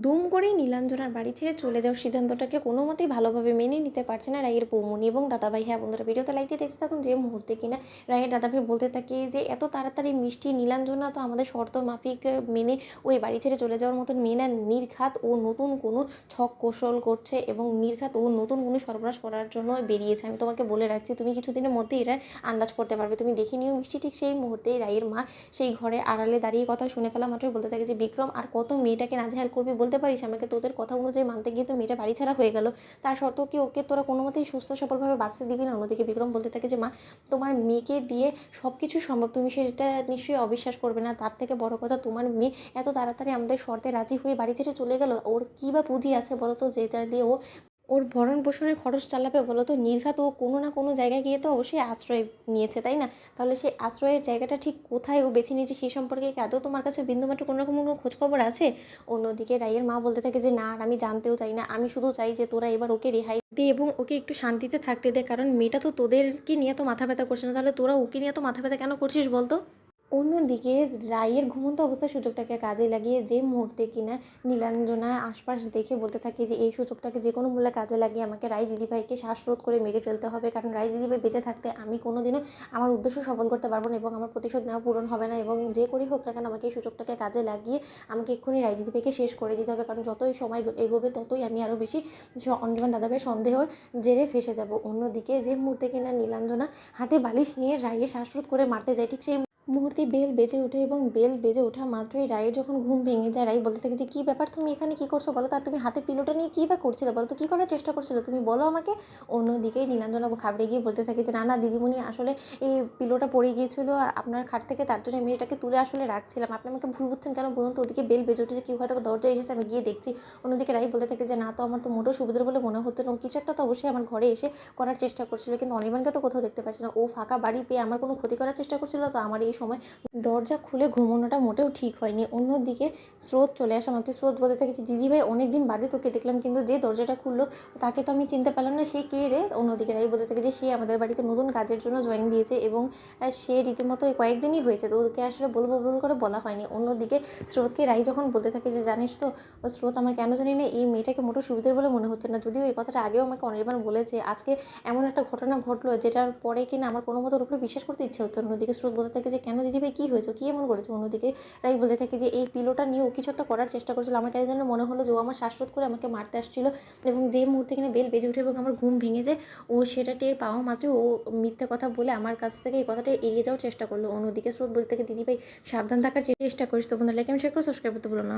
দুম করেই নীলাঞ্জনার বাড়ি ছেড়ে চলে যাওয়ার সিদ্ধান্তটাকে কোনো মতেই ভালোভাবে মেনে নিতে পারছে না রায়ের বৌমনি এবং দাদাভাই। হ্যাঁ বন্ধুরা, ভিডিওতে লাইক দিয়ে দেখতে থাকুন। যে মুহূর্তে কিনা রায়ের দাদাভাই বলতে থাকে যে এত তাড়াতাড়ি মিষ্টি নীলাঞ্জনা তো আমাদের শর্ত মাফিক মেনে ওই বাড়ি ছেড়ে চলে যাওয়ার মতন মেয়ে না, নির্ঘাত ও নতুন কোনো ছক কৌশল করছে এবং নির্ঘাত ও নতুন কোনো সর্বনাশ করার জন্য বেরিয়েছে। আমি তোমাকে বলে রাখছি, তুমি কিছুদিনের মধ্যে এটা আন্দাজ করতে পারবে। তুমি দেখে নিও মিষ্টি। ঠিক সেই মুহূর্তেই রায়ের মা সেই ঘরে আড়ালে দাঁড়িয়ে কথা শুনে ফেলা মাত্রই বলতে থাকে যে বিক্রম, আর কত মেয়েটাকে নাজেহাল করবি বলতে পারিস আমাকে? তোদের কথা অনুযায়ী মানতে গিয়ে তো মেয়েটা বাড়ি ছাড়া হয়ে গেল, তার সত্ত্বেও কি ওকে তোরা কোনো মতেই সুস্থ সফলভাবে বাঁচতে দিবি না? অন্যদিকে বিক্রম বলতে থাকে যে মা, তোমার মেয়েকে দিয়ে সব কিছু সম্ভব, তুমি সেটা নিশ্চয়ই অবিশ্বাস করবে না। তার থেকে বড় কথা, তোমার মেয়ে এত তাড়াতাড়ি আমাদের শর্তে রাজি হয়ে বাড়ি ছেড়ে চলে গেল। ওর কী বা পুঁজি আছে বলো তো, যেটা দিয়ে ও ওর ভরণ পোষণের খরচ চালাবে বলো তো? নির্ঘাত ও কোনো না কোনো জায়গায় গিয়ে তো অবশ্যই আশ্রয় নিয়েছে, তাই না? তাহলে সেই আশ্রয়ের জায়গাটা ঠিক কোথায় ও বেছে নিয়েছে সেই সম্পর্কে কি আদৌ তোমার কাছে বিন্দুমাত্র কোনো রকম কোনো খোঁজখবর আছে? অন্যদিকে রাইয়ের মা বলতে থাকে যে না, আর আমি জানতেও চাই না। আমি শুধু চাই যে তোরা এবার ওকে রেহাই দে এবং ওকে একটু শান্তিতে থাকতে দে, কারণ মেয়েটা তো তোদেরকে নিয়ে তো মাথা ব্যথা করছে না, তাহলে তোরা ওকে নিয়ে তো মাথা ব্যথা কেন করছিস বলতো? অন্যদিকে রায়ের ঘুমন্ত অবস্থায় সুযোগটাকে কাজে লাগিয়ে যে মুহূর্তে কিনা নীলাঞ্জনা আশপাশ দেখে বলতে থাকে যে এই সুযোগটাকে যে কোনো মূল্যে কাজে লাগিয়ে আমাকে রায় দিদিভাইকে শ্বাসরোধ করে মেরে ফেলতে হবে, কারণ রায় দিদিভাই বেঁচে থাকতে আমি কোনোদিনও আমার উদ্দেশ্য সফল করতে পারবো না এবং আমার প্রতিশোধ নেওয়া পূরণ হবে না, এবং যে করেই হোক না কেন আমাকে এই সুযোগটাকে কাজে লাগিয়ে আমাকে এক্ষুনি রায় দিদিভাইকে শেষ করে দিতে হবে, কারণ যতই সময় এগোবে ততই আমি আরও বেশি অনির্বাণ দাদাভাইয়ের সন্দেহর জেরে ফেসে যাব। অন্যদিকে যে মুহূর্তে কিনা নীলাঞ্জনা হাতে বালিশ নিয়ে রায়ে শ্বাসরোধ করে মারতে যায়, ঠিক সেই মুহূর্তে বেল বেজে ওঠে এবং বেল বেজে ওঠা মাত্রই রায়ের যখন ঘুম ভেঙে যায়, রাই বলতে থাকে যে কী ব্যাপার, তুমি এখানে কী করছো বলো? তার তুমি হাতে পিলোটা নিয়ে কী বা করছিলে বলো তো? কী করার চেষ্টা করছিলে তুমি বলো আমাকে? অন্যদিকে নীলাঞ্জনা ঘাবড়ে গিয়ে বলতে থাকে যে না না দিদিমণি, আসলে এই পিলোটা পড়ে গিয়েছিল আপনার খাট থেকে, তার জন্য আমি এটাকে তুলে আসলে রাখছিলাম। আপনি আমাকে ভুল বুঝছেন কেন বলুন তো? ওদিকে বেল বেজে উঠেছে, কেউ হয়তো দরজায় এসেছে, আমি গিয়ে দেখছি। অন্যদিকে রাই বলতে থাকে যে না, তো আমার তো মোটেও সুবিধার বলে মনে হচ্ছে না। ও কিছু একটা তো অবশ্যই আমার ঘরে এসে করার চেষ্টা করছিল, কিন্তু অনির্বাণকে তো কোথাও দেখতে পাচ্ছি না। ও ফাঁকা বাড়ি পেয়ে আমার কোনো ক্ষতি করার চেষ্টা করছিল, তো আমার এই সময় দরজা খুলে ঘুমানোটা মোটেও ঠিক হয়নি। অন্যদিকে স্রোত চলে আসা মাত্র স্রোত বলতে থাকে যে দিদিভাই, অনেক দিন বাদে তোকে দেখলাম, কিন্তু যে দরজাটা খুললো তাকে তো আমি চিনতে পারলাম না, সে কে রে? অন্যদিকে রাই বলতে থাকে যে সে আমাদের বাড়িতে নতুন কাজের জন্য জয়েন দিয়েছে এবং সে রীতিমতো কয়েকদিনই হয়েছে, তো ওকে আসলে বলবো বলবো করে বলা হয়নি। অন্যদিকে স্রোতকে রাই যখন বলতে থাকে যে জানিস তো স্রোত, আমার কেন জানি না এই মেয়েটাকে মোটেও সুবিধার বলে মনে হচ্ছে না, যদিও এই কথাটা আগেও আমাকে অনির্বাণ বলেছে। আজকে এমন একটা ঘটনা ঘটলো যেটার পরে কিনা আমার কোনো মতো ওর উপরে বিশ্বাস করতে ইচ্ছে হচ্ছে। অন্যদিকে স্রোত বলতে থাকে যে কেন দিদিভাই, কী হয়েছে, কী এমন করেছে? অন্যদিকে রাই বলতে থাকে যে এই পিলোটা নিয়ে ও কিছু একটা করার চেষ্টা করছিল, আমার কেন যেন মনে হলো যে ও আমার শ্বাসরোধ করে আমাকে মারতে আসছিল, এবং যে মুহূর্তে কিনা বেল বেজে উঠে এবং আমার ঘুম ভেঙে যায়, ও সেটা টের পাওয়া মাত্র ও মিথ্যে কথা বলে আমার কাছ থেকে এই কথাটা এড়িয়ে যাওয়ার চেষ্টা করলো। অন্যদিকে স্রোত বলতে থাকে দিদিভাই, সাবধান থাকার চেষ্টা করিস। তো বন্ধুরা, লাইক এবং শেয়ার করে সাবস্ক্রাইব করতে ভুলো না।